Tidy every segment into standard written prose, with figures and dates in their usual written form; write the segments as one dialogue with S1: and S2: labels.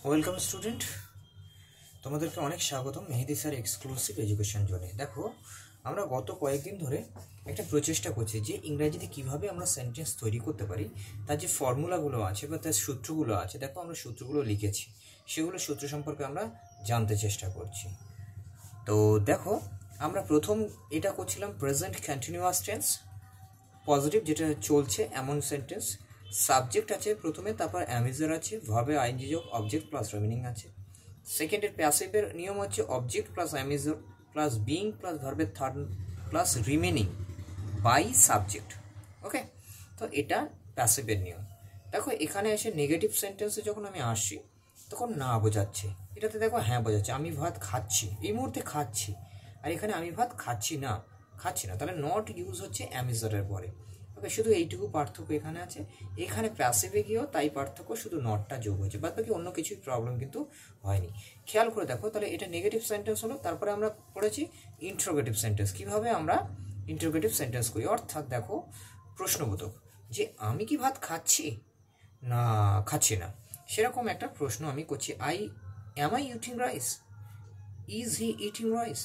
S1: Welcome student, তোমাদেরকে অনেক স্বাগতম মেহেদি স্যার এক্সক্লুসিভ এডুকেশন জোনে। দেখো, আমরা গত কয়েকদিন ধরে একটা প্রচেষ্টা করছি যে ইংরাজিতে কিভাবে আমরা সেন্টেন্স তৈরি করতে পারি, তার যে ফর্মুলাগুলো আছে বা তার সূত্রগুলো আছে। দেখো, আমরা সূত্রগুলো লিখেছি, সেগুলো সূত্র সম্পর্কে আমরা জানতে চেষ্টা করছি। তো দেখো, আমরা প্রথম এটা করছিলাম প্রেজেন্ট কন্টিনিউয়াস টেন্স, পজিটিভ যেটা চলছে এমন সেন্টেন্স। সাবজেক্ট আছে প্রথমে, তারপর অ্যামিজার আছে, ভার্বে আইএনজি যোগ অবজেক্ট প্লাস রিমেনিং আছে। সেকেন্ডের প্যাসিভের নিয়ম হচ্ছে object plus am is are plus being plus ভার্বের third plus remaining by subject. Okay, তো এটা প্যাসিভের নিয়ম। দেখো, এখানে এসে নেগেটিভ সেন্টেন্সে যখন আমি আসছি তখন না বোঝাচ্ছে, এটাতে দেখো হ্যাঁ বোঝাচ্ছে। আমি ভাত খাচ্ছি, এই মুহূর্তে খাচ্ছি, আর এখানে আমি ভাত খাচ্ছি না, তাহলে নট ইউজ হচ্ছে অ্যামিজারের পরে। ওকে, শুধু এইটুকু পার্থক্য এখানে আছে। এখানে প্যাসিভে গিয়েও তাই পার্থক্য, শুধু নটটা যোগ হয়েছে, বাদ বাকি অন্য কিছুই প্রবলেম কিন্তু হয়নি। খেয়াল করে দেখো, তাহলে এটা নেগেটিভ সেন্টেন্স হলো। তারপরে আমরা পড়েছি ইন্টারোগেটিভ সেন্টেন্স, কীভাবে আমরা ইন্টারোগেটিভ সেন্টেন্স করি। অর্থাৎ দেখো, প্রশ্নবোধক, যে আমি কি ভাত খাচ্ছি না খাচ্ছি না, সেরকম একটা প্রশ্ন আমি করছি। Am I eating rice, is he eating rice,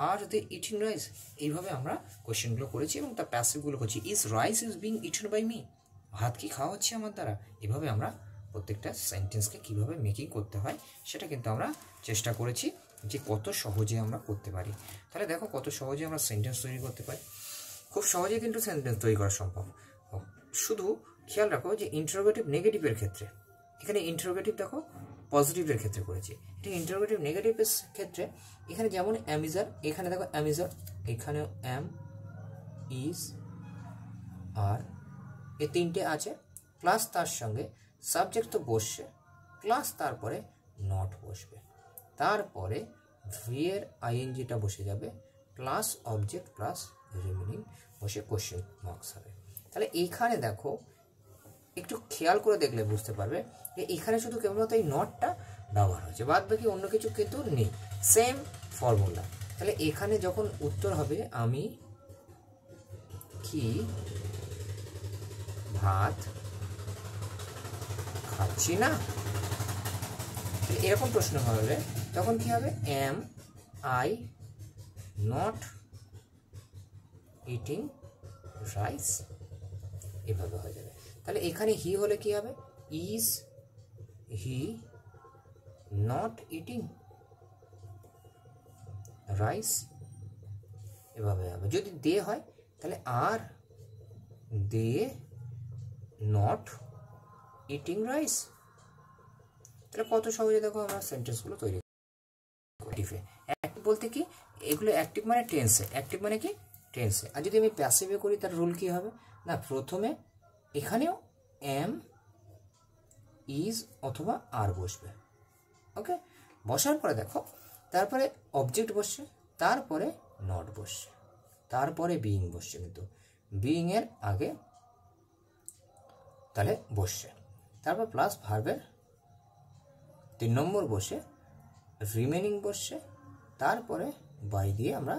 S1: are they eating rice. এইভাবে আমরা কোয়েশ্চেনগুলো করেছি এবং তার প্যাসিভগুলো করছি। Is rice is being eaten by me, ভাত কি খাওয়া হচ্ছে আমার দ্বারা। এভাবে আমরা প্রত্যেকটা সেন্টেন্সকে কীভাবে মেকিং করতে হয় সেটা কিন্তু আমরা চেষ্টা করেছি যে কত সহজে আমরা করতে পারি। তাহলে দেখো কত সহজে আমরা সেন্টেন্স তৈরি করতে পারি। খুব সহজে কিন্তু সেন্টেন্স তৈরি করা সম্ভব। শুধু খেয়াল রাখো যে ইন্টারোগেটিভ নেগেটিভের ক্ষেত্রে, এখানে ইন্টারোগেটিভ দেখো পজিটিভের ক্ষেত্রে করেছি, ঠিক ইন্টারোগেটিভ নেগেটিভের ক্ষেত্রে এখানে যেমন অ্যামিজার, এখানে দেখো অ্যামিজার, এখানেও অ্যাম, ইজ, আর এ তিনটে আছে, প্লাস তার সঙ্গে সাবজেক্ট তো বসছে, প্লাস তারপরে নট বসবে, তারপরে ভিএর আইএনজিটা বসে যাবে, প্লাস অবজেক্ট প্লাস রিমেনিং বসে কোশ্চেন মার্কস হবে। তাহলে এইখানে দেখো, একটু খেয়াল করে দেখলে বুঝতে পারবে যে এখানে শুধু কেবলমাত্র এই নটটা ব্যবহার হচ্ছে, বাদ বাকি অন্য কিছু কিন্তু নেই, সেম ফর্মুলা। তাহলে এখানে যখন উত্তর হবে আমি কি ভাত খাচ্ছি না, এরকম প্রশ্ন হবে, তখন কি হবে? Am I not eating rice, এভাবে হয়ে যাবে। তাহলে এখানে হি হলে কি হবে? Is he not eating rice, এভাবে হবে। যদি দে হয় তাহলে আর দে নট ইটিং রাইস। তাহলে কত সহজে দেখো আমরা সেন্টেন্সগুলো তৈরি করি। অ্যাক্টিভ বলতে কি, এগুলো অ্যাক্টিভ মানে টেন্সে, অ্যাক্টিভ মানে কি টেন্সে। আর যদি আমি প্যাসিভে করি তার রুল কি হবে না, প্রথমে এখানেও এম, ইজ অথবা আর বসবে। ওকে, বসার পরে দেখো, তারপরে অবজেক্ট বসছে, তারপরে নট বসছে, তারপরে বিইং বসছে, কিন্তু বিইং এর আগে তাহলে বসছে, তারপর প্লাস ভার্বের 3 নম্বর বসে, রিমেনিং বসছে, তারপরে বাই দিয়ে আমরা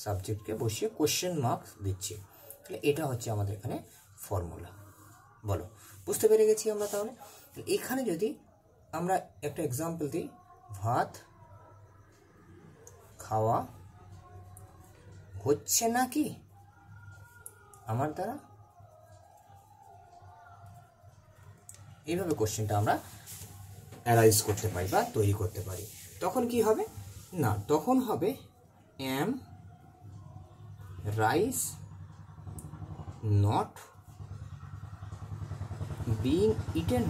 S1: সাবজেক্টকে বসিয়ে কোশ্চেন মার্কস দিচ্ছি। তাহলে এটা হচ্ছে আমাদের এখানে ফর্মুলা। বলো, বুঝতে পেরে গেছি আমরা? তাহলে এখানে যদি আমরা একটা এক্সাম্পল দিই, ভাত খাওয়া হচ্ছে না কি আমার দ্বারা, এইভাবে কোশ্চেনটা আমরা অ্যারাইজ করতে পারি বা তৈরি করতে পারি। তখন কি হবে না, তখন হবে am rice not being eaten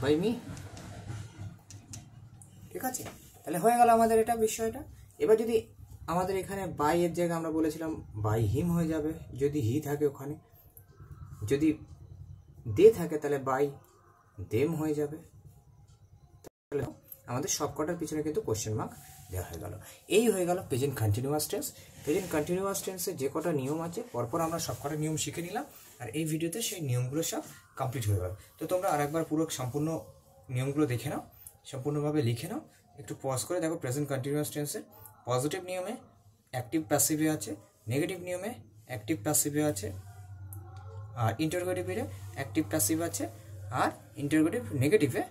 S1: by me. ঠিক আছে, তাহলে হয়ে গেল আমাদের এটা বিষয়টা। এবার যদি আমাদের এখানে বাই এর জায়গায় আমরা বলেছিলাম বাই হিম হয়ে যাবে যদি হি থাকে ওখানে, যদি দে থাকে তাহলে বাই দেম হয়ে যাবে। তাহলে আমাদের সবকটার পিছনে কিন্তু কোশ্চেন মার্ক দেওয়া হয়ে গেল। এই হয়ে গেল present continuous tense. Present continuous টেন্সে যে কটা নিয়ম আছে পরপর আমরা সবকটা নিয়ম শিখে নিলাম, আর এই ভিডিওতে সেই নিয়মগুলো সব কমপ্লিট হয়ে গেল। তো তোমরা আরেকবার পুরো সম্পূর্ণ নিয়মগুলো দেখে নাও, সম্পূর্ণভাবে লিখে নাও, একটু পজ করে দেখো। প্রেজেন্ট কন্টিনিউয়াস টেন্সের পজিটিভ নিয়মে অ্যাক্টিভ প্যাসিভে আছে, নেগেটিভ নিয়মে অ্যাক্টিভ প্যাসিভে আছে, আর ইন্টারোগেটিভে অ্যাক্টিভ প্যাসিভ আছে, আর ইন্টারোগেটিভ, নেগেটিভে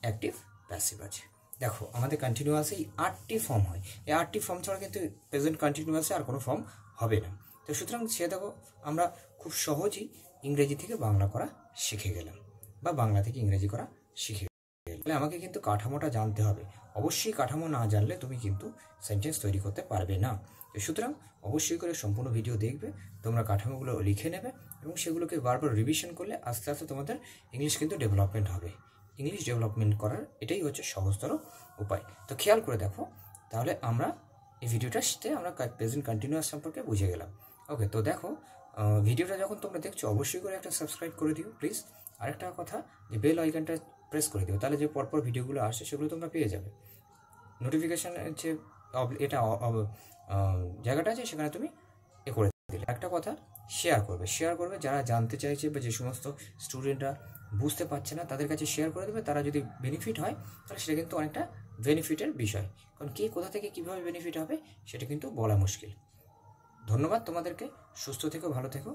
S1: অ্যাক্টিভ, প্যাসিভ আছে। দেখো আমাদের কন্টিনিউয়াসে 8টি ফর্ম হয়, এই 8টি ফর্ম ছাড়া কিন্তু প্রেজেন্ট কন্টিনিউয়াসে আর কোনো ফর্ম হবে না। তো সুতরাং সে দেখো আমরা খুব সহজেই ইংরেজি থেকে বাংলা করা শিখে গেলাম, বা বাংলা থেকে ইংরেজি করা শিখে গেলে আমাকে কিন্তু কাঠামোটা জানতে হবে। অবশ্যই কাঠামো না জানলে তুমি কিন্তু সেন্টেন্স তৈরি করতে পারবে না। তো সুতরাং অবশ্যই করে সম্পূর্ণ ভিডিও দেখবে, তোমরা কাঠামোগুলো লিখে নেবে এবং সেগুলোকে বারবার রিভিশন করলে আস্তে আস্তে তোমাদের ইংলিশ কিন্তু ডেভেলপমেন্ট হবে। ইংলিশ ডেভেলপমেন্ট করার এটাই হচ্ছে সহজতর উপায়। তো খেয়াল করে দেখো, তাহলে আমরা এই ভিডিওটাতে আমরা প্রেজেন্ট কন্টিনিউয়াস সম্পর্কে বুঝে গেলাম। ওকে, তো দেখো ভিডিওটা যখন তোমরা দেখছো অবশ্যই করে একটা সাবস্ক্রাইব করে দিও প্লিজ। আরেকটা কথা, যে বেল আইকনটা প্রেস করে দিও, তাহলে যে পরপর ভিডিওগুলো আসে সেগুলো তোমরা পেয়ে যাবে। নোটিফিকেশানের যে এটা জায়গাটা আছে সেখানে তুমি করে দিলে। একটা কথা, শেয়ার করবে যারা জানতে চাইছে বা যে সমস্ত স্টুডেন্টরা বুঝতে পারছে না তাদের কাছে শেয়ার করে দেবে। তারা যদি বেনিফিট হয় তাহলে সেটা কিন্তু অনেকটা বেনিফিটের বিষয়, কারণ কে কোথা থেকে কীভাবে বেনিফিট হবে সেটা কিন্তু বলা মুশকিল। ধন্যবাদ তোমাদেরকে, সুস্থ থেকো, ভালো থেকো।